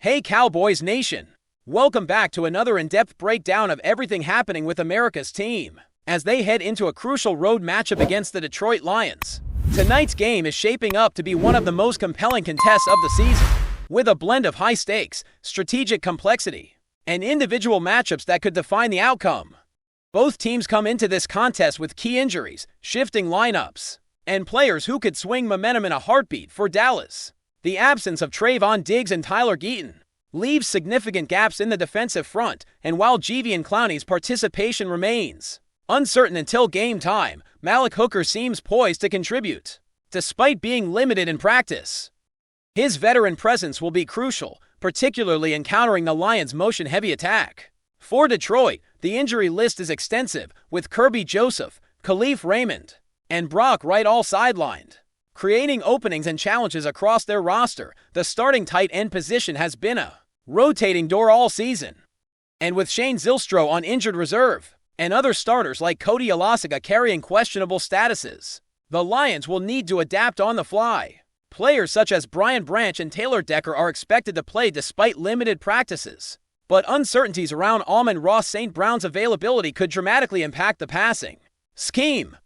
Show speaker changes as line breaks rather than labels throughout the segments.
Hey Cowboys Nation! Welcome back to another in-depth breakdown of everything happening with America's team, as they head into a crucial road matchup against the Detroit Lions. Tonight's game is shaping up to be one of the most compelling contests of the season, with a blend of high stakes, strategic complexity, and individual matchups that could define the outcome. Both teams come into this contest with key injuries, shifting lineups, and players who could swing momentum in a heartbeat. For Dallas, the absence of Trevon Diggs and Tyler Geaton leaves significant gaps in the defensive front, and while Jadeveon Clowney's participation remains uncertain until game time, Malik Hooker seems poised to contribute, despite being limited in practice. His veteran presence will be crucial, particularly in countering the Lions' motion-heavy attack. For Detroit, the injury list is extensive, with Kirby Joseph, Khalif Raymond, and Brock Wright all sidelined, creating openings and challenges across their roster. The starting tight end position has been a rotating door all season, and with Shane Zylstra on injured reserve, and other starters like Cody Alasiga carrying questionable statuses, the Lions will need to adapt on the fly. Players such as Brian Branch and Taylor Decker are expected to play despite limited practices, but uncertainties around Amon-Ra St. Brown's availability could dramatically impact the passing scheme.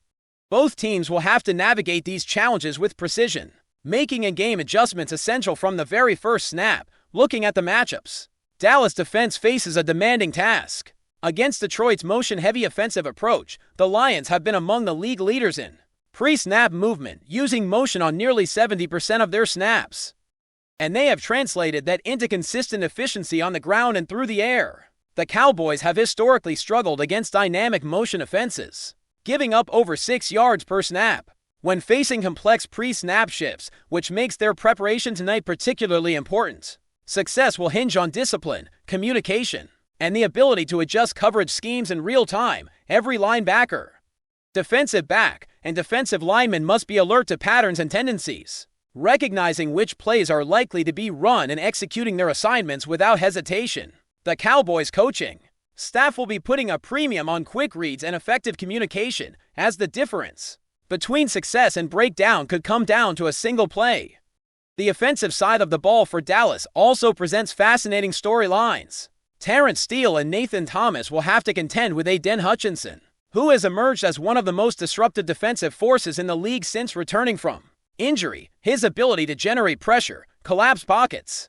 Both teams will have to navigate these challenges with precision, making in-game adjustments essential from the very first snap. Looking at the matchups, Dallas defense faces a demanding task. Against Detroit's motion-heavy offensive approach, the Lions have been among the league leaders in pre-snap movement, using motion on nearly 70% of their snaps. And they have translated that into consistent efficiency on the ground and through the air. The Cowboys have historically struggled against dynamic motion offenses, giving up over 6 yards per snap when facing complex pre-snap shifts, which makes their preparation tonight particularly important. Success will hinge on discipline, communication, and the ability to adjust coverage schemes in real time. Every linebacker, defensive back, and defensive lineman must be alert to patterns and tendencies, recognizing which plays are likely to be run and executing their assignments without hesitation. The Cowboys coaching staff will be putting a premium on quick reads and effective communication, as the difference between success and breakdown could come down to a single play. The offensive side of the ball for Dallas also presents fascinating storylines. Terrence Steele and Nathan Thomas will have to contend with Aiden Hutchinson, who has emerged as one of the most disruptive defensive forces in the league since returning from injury. His ability to generate pressure, collapse pockets,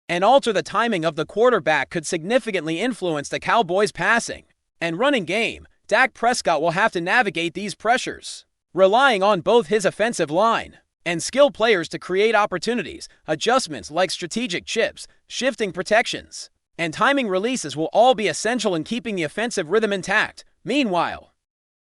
and alter the timing of the quarterback could significantly influence the Cowboys' passing and running game. Dak Prescott will have to navigate these pressures, relying on both his offensive line and skill players to create opportunities. Adjustments like strategic chips, shifting protections, and timing releases will all be essential in keeping the offensive rhythm intact. Meanwhile,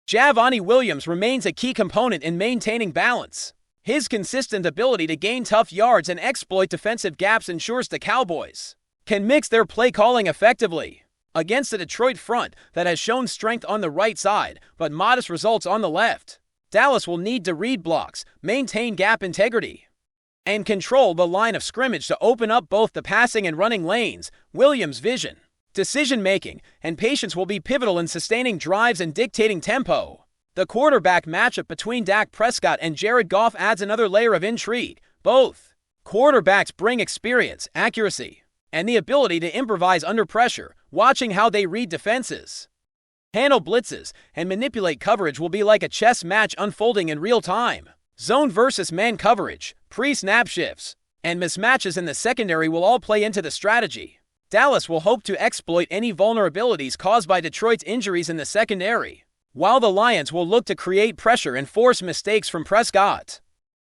Javonte Williams remains a key component in maintaining balance. His consistent ability to gain tough yards and exploit defensive gaps ensures the Cowboys can mix their play calling effectively against a Detroit front that has shown strength on the right side but modest results on the left. Dallas will need to read blocks, maintain gap integrity, and control the line of scrimmage to open up both the passing and running lanes. Williams' vision, decision-making, and patience will be pivotal in sustaining drives and dictating tempo. The quarterback matchup between Dak Prescott and Jared Goff adds another layer of intrigue. Both quarterbacks bring experience, accuracy, and the ability to improvise under pressure. Watching how they read defenses, handle blitzes, and manipulate coverage will be like a chess match unfolding in real time. Zone versus man coverage, pre-snap shifts, and mismatches in the secondary will all play into the strategy. Dallas will hope to exploit any vulnerabilities caused by Detroit's injuries in the secondary, while the Lions will look to create pressure and force mistakes from Prescott.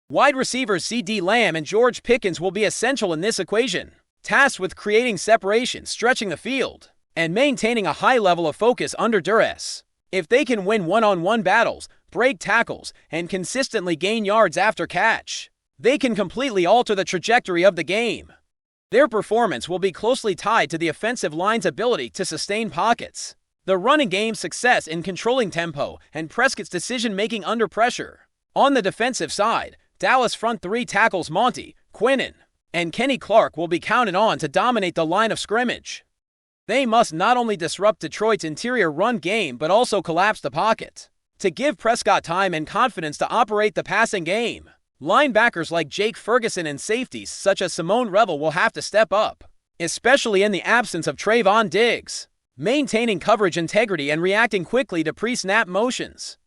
Wide receivers CeeDee Lamb and George Pickens will be essential in this equation, tasked with creating separation, stretching the field, and maintaining a high level of focus under duress. If they can win one-on-one battles, break tackles, and consistently gain yards after catch, they can completely alter the trajectory of the game. Their performance will be closely tied to the offensive line's ability to sustain pockets, the running game's success in controlling tempo, and Prescott's decision-making under pressure. On the defensive side, Dallas front three tackles Monty, Quinnen, and Kenny Clark will be counted on to dominate the line of scrimmage. They must not only disrupt Detroit's interior run game but also collapse the pocket to give Prescott time and confidence to operate the passing game. Linebackers like Jake Ferguson and safeties such as Simone Revel will have to step up, especially in the absence of Trevon Diggs, maintaining coverage integrity and reacting quickly to pre-snap motions.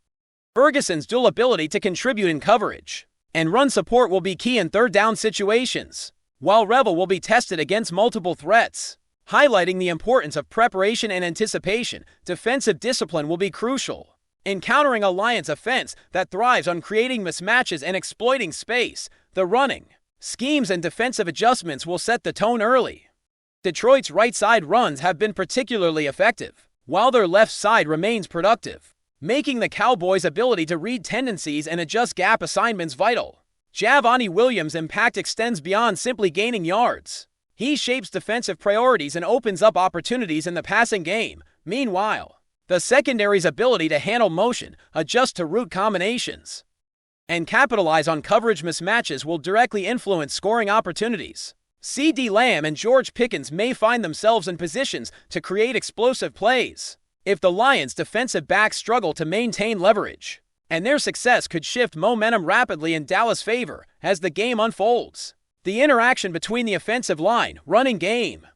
Ferguson's dual ability to contribute in coverage and run support will be key in third down situations, while Revel will be tested against multiple threats, highlighting the importance of preparation and anticipation. Defensive discipline will be crucial. Encountering a Lions offense that thrives on creating mismatches and exploiting space, the running schemes and defensive adjustments will set the tone early. Detroit's right side runs have been particularly effective, while their left side remains productive, making the Cowboys' ability to read tendencies and adjust gap assignments vital. Javonte Williams' impact extends beyond simply gaining yards. He shapes defensive priorities and opens up opportunities in the passing game. Meanwhile, the secondary's ability to handle motion, adjust to route combinations, and capitalize on coverage mismatches will directly influence scoring opportunities. CeeDee Lamb and George Pickens may find themselves in positions to create explosive plays if the Lions' defensive backs struggle to maintain leverage, and their success could shift momentum rapidly in Dallas' favor as the game unfolds. The interaction between the offensive line, running game,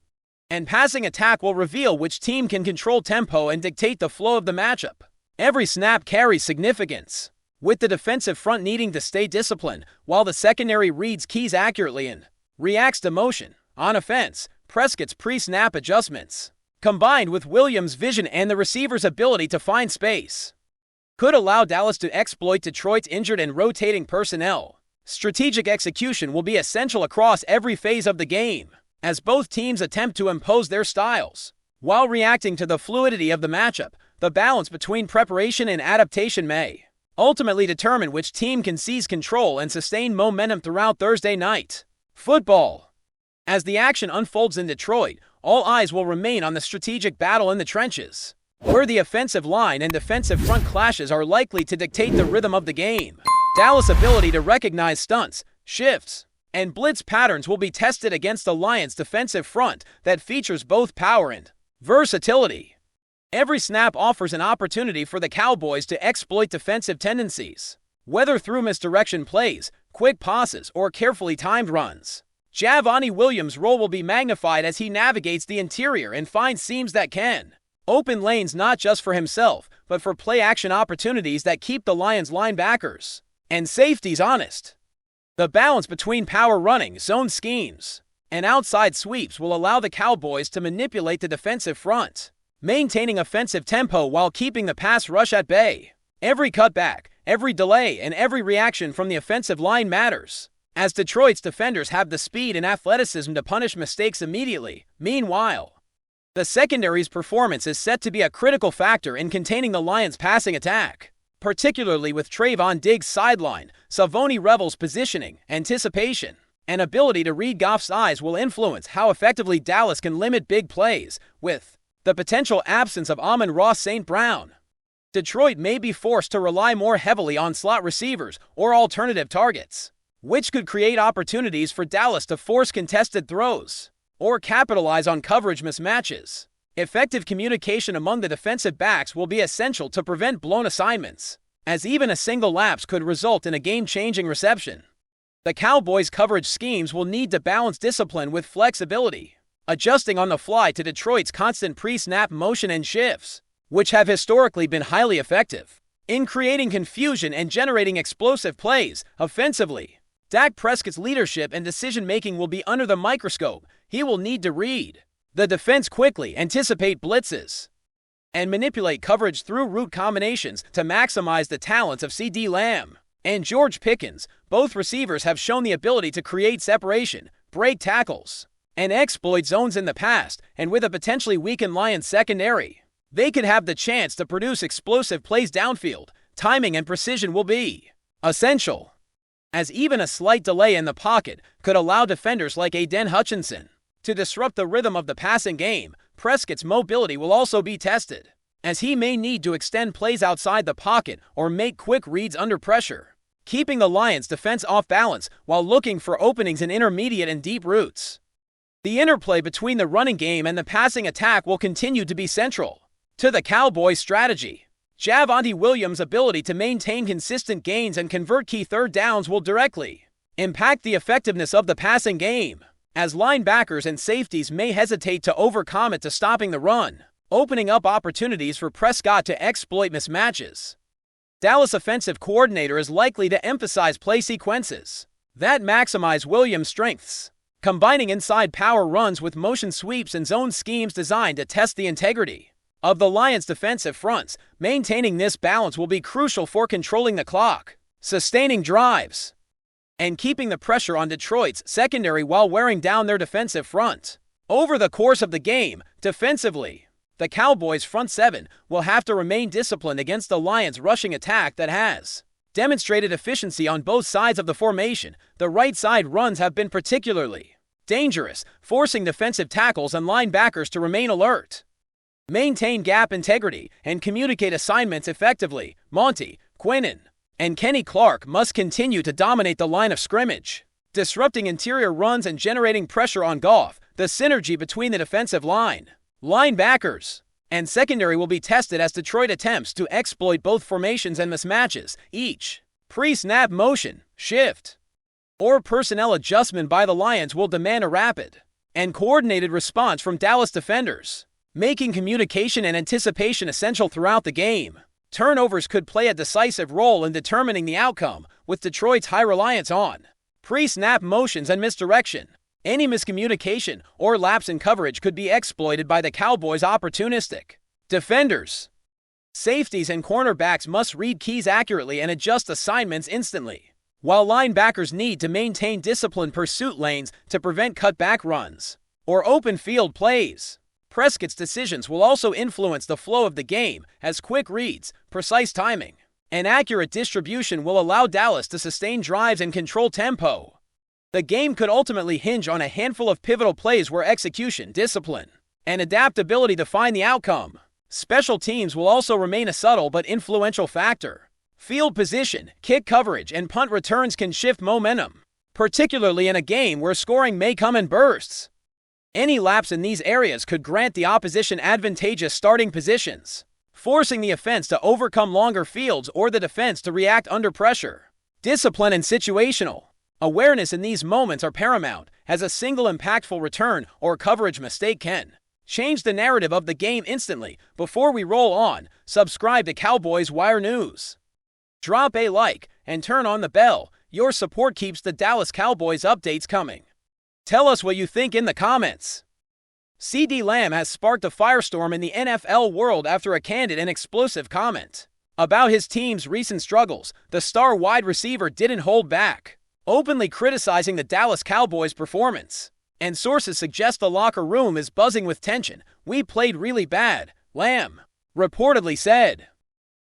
and passing attack will reveal which team can control tempo and dictate the flow of the matchup. Every snap carries significance, with the defensive front needing to stay disciplined while the secondary reads keys accurately and reacts to motion. On offense, Prescott's pre-snap adjustments, combined with Williams' vision and the receiver's ability to find space, could allow Dallas to exploit Detroit's injured and rotating personnel. Strategic execution will be essential across every phase of the game, as both teams attempt to impose their styles while reacting to the fluidity of the matchup. The balance between preparation and adaptation may ultimately determine which team can seize control and sustain momentum throughout Thursday night football. As the action unfolds in Detroit, all eyes will remain on the strategic battle in the trenches, where the offensive line and defensive front clashes are likely to dictate the rhythm of the game. Dallas' ability to recognize stunts, shifts, and blitz patterns will be tested against the Lions' defensive front that features both power and versatility. Every snap offers an opportunity for the Cowboys to exploit defensive tendencies, whether through misdirection plays, quick passes, or carefully timed runs. Javonte Williams' role will be magnified as he navigates the interior and finds seams that can open lanes not just for himself, but for play-action opportunities that keep the Lions' linebackers and safeties honest. The balance between power running, zone schemes, and outside sweeps will allow the Cowboys to manipulate the defensive front, maintaining offensive tempo while keeping the pass rush at bay. Every cutback, every delay, and every reaction from the offensive line matters, as Detroit's defenders have the speed and athleticism to punish mistakes immediately. Meanwhile, the secondary's performance is set to be a critical factor in containing the Lions' passing attack, particularly with Trevon Diggs' sideline. Savoni Revel's positioning, anticipation, and ability to read Goff's eyes will influence how effectively Dallas can limit big plays. With the potential absence of Amon-Ra St. Brown, Detroit may be forced to rely more heavily on slot receivers or alternative targets, which could create opportunities for Dallas to force contested throws or capitalize on coverage mismatches. Effective communication among the defensive backs will be essential to prevent blown assignments, as even a single lapse could result in a game-changing reception. The Cowboys' coverage schemes will need to balance discipline with flexibility, adjusting on the fly to Detroit's constant pre-snap motion and shifts, which have historically been highly effective in creating confusion and generating explosive plays. Offensively, Dak Prescott's leadership and decision-making will be under the microscope. He will need to read the defense quickly, anticipate blitzes, and manipulate coverage through route combinations to maximize the talents of CeeDee Lamb and George Pickens. Both receivers have shown the ability to create separation, break tackles, and exploit zones in the past, and with a potentially weakened Lions secondary, they could have the chance to produce explosive plays downfield. Timing and precision will be essential, as even a slight delay in the pocket could allow defenders like Aiden Hutchinson to disrupt the rhythm of the passing game. Prescott's mobility will also be tested, as he may need to extend plays outside the pocket or make quick reads under pressure, keeping the Lions' defense off balance while looking for openings in intermediate and deep routes. The interplay between the running game and the passing attack will continue to be central to the Cowboys' strategy. Javonte Williams' ability to maintain consistent gains and convert key third downs will directly impact the effectiveness of the passing game. as linebackers and safeties may hesitate to overcommit to stopping the run, opening up opportunities for Prescott to exploit mismatches. Dallas offensive coordinator is likely to emphasize play sequences that maximize Williams' strengths, combining inside power runs with motion sweeps and zone schemes designed to test the integrity of the Lions' defensive fronts. Maintaining this balance will be crucial for controlling the clock, sustaining drives, and keeping the pressure on Detroit's secondary while wearing down their defensive front. Over the course of the game, defensively, the Cowboys' front seven will have to remain disciplined against the Lions' rushing attack that has demonstrated efficiency on both sides of the formation. The right side runs have been particularly dangerous, forcing defensive tackles and linebackers to remain alert, maintain gap integrity, and communicate assignments effectively. Monty, Quinnen, and Kenny Clark must continue to dominate the line of scrimmage, disrupting interior runs and generating pressure on Goff. The synergy between the defensive line, linebackers, and secondary will be tested as Detroit attempts to exploit both formations and mismatches. Each pre-snap motion, shift, or personnel adjustment by the Lions will demand a rapid and coordinated response from Dallas defenders, making communication and anticipation essential throughout the game. Turnovers could play a decisive role in determining the outcome, with Detroit's high reliance on pre-snap motions and misdirection. Any miscommunication or lapse in coverage could be exploited by the Cowboys' opportunistic defenders. Safeties and cornerbacks must read keys accurately and adjust assignments instantly, while linebackers need to maintain disciplined pursuit lanes to prevent cutback runs or open field plays. Prescott's decisions will also influence the flow of the game, as quick reads, precise timing, and accurate distribution will allow Dallas to sustain drives and control tempo. The game could ultimately hinge on a handful of pivotal plays where execution, discipline, and adaptability define the outcome. Special teams will also remain a subtle but influential factor. Field position, kick coverage, and punt returns can shift momentum, particularly in a game where scoring may come in bursts. Any lapse in these areas could grant the opposition advantageous starting positions, forcing the offense to overcome longer fields or the defense to react under pressure. Discipline and situational awareness in these moments are paramount, as a single impactful return or coverage mistake can change the narrative of the game instantly. Before we roll on, subscribe to Cowboys Wire News. Drop a like and turn on the bell. Your support keeps the Dallas Cowboys updates coming. Tell us what you think in the comments. CeeDee Lamb has sparked a firestorm in the NFL world after a candid and explosive comment about his team's recent struggles. The star wide receiver didn't hold back, openly criticizing the Dallas Cowboys' performance. And sources suggest the locker room is buzzing with tension. "We played really bad," Lamb reportedly said,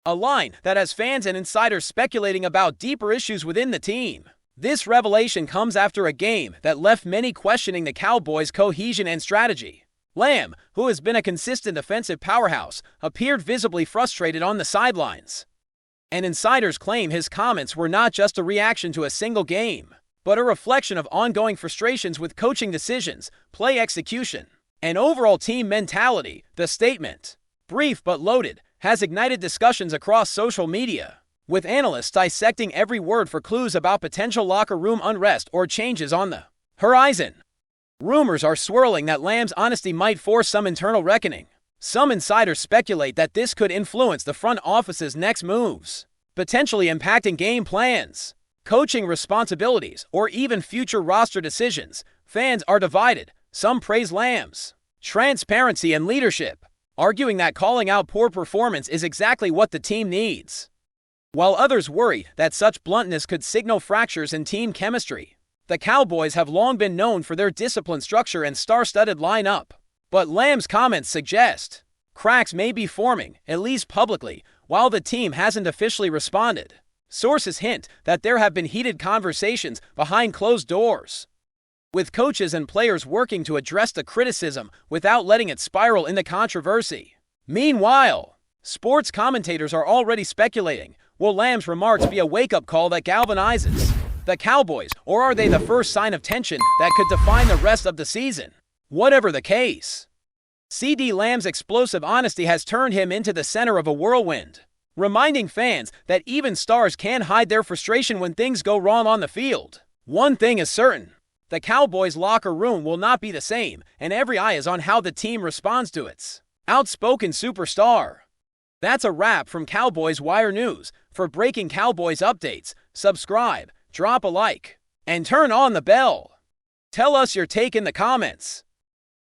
a line that has fans and insiders speculating about deeper issues within the team. This revelation comes after a game that left many questioning the Cowboys' cohesion and strategy. Lamb, who has been a consistent offensive powerhouse, appeared visibly frustrated on the sidelines. And insiders claim his comments were not just a reaction to a single game, but a reflection of ongoing frustrations with coaching decisions, play execution, and overall team mentality. The statement, brief but loaded, has ignited discussions across social media, with analysts dissecting every word for clues about potential locker room unrest or changes on the horizon. Rumors are swirling that Lamb's honesty might force some internal reckoning. Some insiders speculate that this could influence the front office's next moves, potentially impacting game plans, coaching responsibilities, or even future roster decisions. Fans are divided. Some praise Lamb's transparency and leadership, arguing that calling out poor performance is exactly what the team needs, while others worry that such bluntness could signal fractures in team chemistry. The Cowboys have long been known for their disciplined structure and star-studded lineup, but Lamb's comments suggest cracks may be forming, at least publicly, while the team hasn't officially responded. Sources hint that there have been heated conversations behind closed doors, with coaches and players working to address the criticism without letting it spiral into controversy. Meanwhile, sports commentators are already speculating, will Lamb's remarks be a wake-up call that galvanizes the Cowboys, or are they the first sign of tension that could define the rest of the season? Whatever the case, CeeDee Lamb's explosive honesty has turned him into the center of a whirlwind, reminding fans that even stars can hide their frustration when things go wrong on the field. One thing is certain, the Cowboys' locker room will not be the same, and every eye is on how the team responds to its outspoken superstar. That's a wrap from Cowboys Wire News. For breaking Cowboys updates, subscribe, drop a like, and turn on the bell. Tell us your take in the comments.